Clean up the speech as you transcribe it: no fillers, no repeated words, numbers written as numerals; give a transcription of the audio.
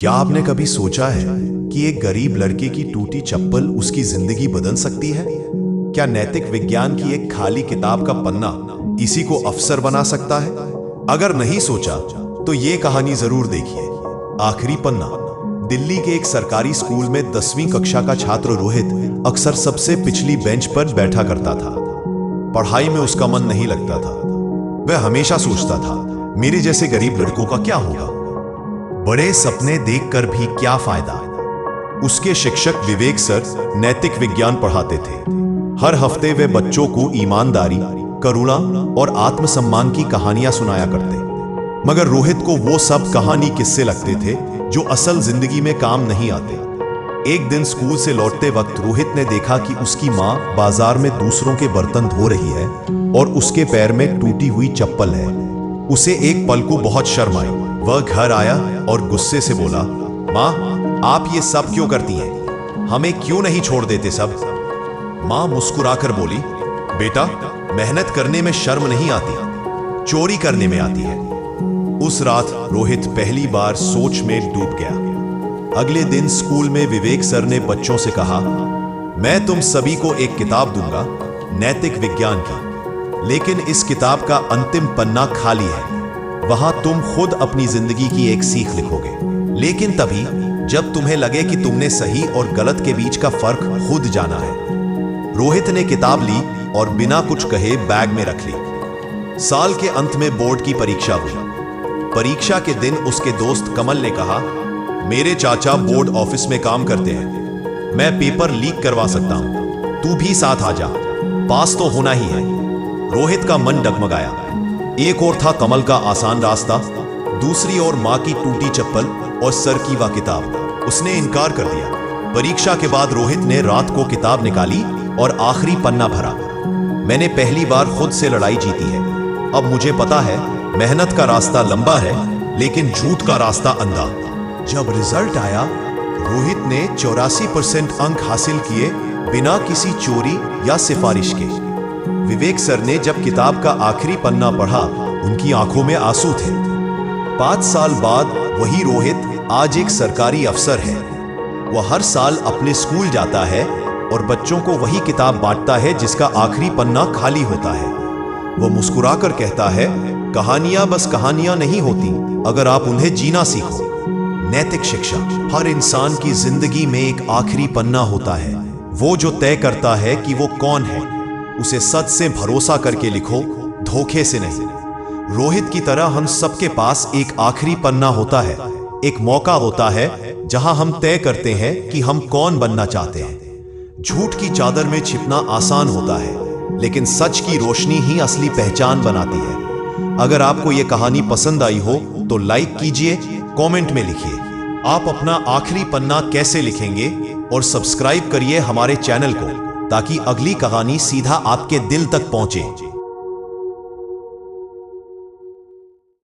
क्या आपने कभी सोचा है कि एक गरीब लड़के की टूटी चप्पल उसकी जिंदगी बदल सकती है? क्या नैतिक विज्ञान की एक खाली किताब का पन्ना इसी को अफसर बना सकता है? अगर नहीं सोचा तो ये कहानी जरूर देखिए। आखिरी पन्ना। दिल्ली के एक सरकारी स्कूल में 10वीं कक्षा का छात्र रोहित अक्सर सबसे पिछली बेंच पर बैठा करता था। पढ़ाई में उसका मन नहीं लगता था। वह हमेशा सोचता था, मेरे जैसे गरीब लड़कों का क्या होगा? बड़े सपने देखकर भी क्या फायदा? उसके शिक्षक विवेक सर नैतिक विज्ञान पढ़ाते थे। हर हफ्ते वे बच्चों को ईमानदारी, करुणा और आत्मसम्मान की कहानियां सुनाया करते। मगर रोहित को वो सब कहानी किस्से लगते थे जो असल जिंदगी में काम नहीं आते। एक दिन स्कूल से लौटते वक्त रोहित ने देखा कि उसकी मां बाजार में दूसरों के बर्तन धो रही है और उसके पैर में टूटी हुई चप्पल है। उसे एक पल को बहुत शर्म आई। वह घर आया और गुस्से से बोला, मां, आप ये सब क्यों करती हैं? हमें क्यों नहीं छोड़ देते सब? मां मुस्कुराकर बोली, बेटा, मेहनत करने में शर्म नहीं आती, चोरी करने में आती है। उस रात रोहित पहली बार सोच में डूब गया। अगले दिन स्कूल में विवेक सर ने बच्चों से कहा, मैं तुम सभी को एक किताब दूंगा, नैतिक विज्ञान की, लेकिन इस किताब का अंतिम पन्ना खाली है। वहां तुम खुद अपनी जिंदगी की एक सीख लिखोगे, लेकिन तभी जब तुम्हें लगे कि तुमने सही और गलत के बीच का फर्क खुद जाना है। रोहित ने किताब ली और बिना कुछ कहे बैग में रख ली। साल के अंत में बोर्ड की परीक्षा हुई। परीक्षा के दिन उसके दोस्त कमल ने कहा, मेरे चाचा बोर्ड ऑफिस में काम करते हैं, मैं पेपर लीक करवा सकता हूं, तू भी साथ आ जा, पास तो होना ही है। रोहित का मन डगमगाया। एक ओर था कमल का आसान रास्ता, दूसरी ओर मां की टूटी चप्पल और सर की वह किताब। उसने इनकार कर दिया। परीक्षा के बाद रोहित ने रात को किताब निकाली और आखिरी पन्ना भरा। मैंने पहली बार खुद से लड़ाई जीती है। अब मुझे पता है, मेहनत का रास्ता लंबा है, लेकिन झूठ का रास्ता अंधा। जब रिजल्ट आया, रोहित ने 84% अंक हासिल किए, बिना किसी चोरी या सिफारिश के। विवेक सर ने जब किताब का आखिरी पन्ना पढ़ा, उनकी आंखों में आंसू थे। 5 साल बाद वही रोहित आज एक सरकारी अफसर है। वह हर साल अपने स्कूल जाता है और बच्चों को वही किताब बांटता है जिसका आखिरी पन्ना खाली होता है। वह मुस्कुराकर कहता है, कहानियां बस कहानियां नहीं होती अगर आप उन्हें जीना सीखो। नैतिक शिक्षा। हर इंसान की जिंदगी में एक आखिरी पन्ना होता है, वो जो तय करता है कि वो कौन है। उसे सच से भरोसा करके लिखो, धोखे से नहीं। रोहित की तरह हम सबके पास एक आखिरी पन्ना होता है, एक मौका होता है जहां हम तय करते हैं कि हम कौन बनना चाहते हैं। झूठ की चादर में छिपना आसान होता है, लेकिन सच की रोशनी ही असली पहचान बनाती है। अगर आपको यह कहानी पसंद आई हो तो लाइक कीजिए, कमेंट में लिखिए आप अपना आखिरी पन्ना कैसे लिखेंगे, और सब्सक्राइब करिए हमारे चैनल को ताकि अगली कहानी सीधा आपके दिल तक पहुंचे।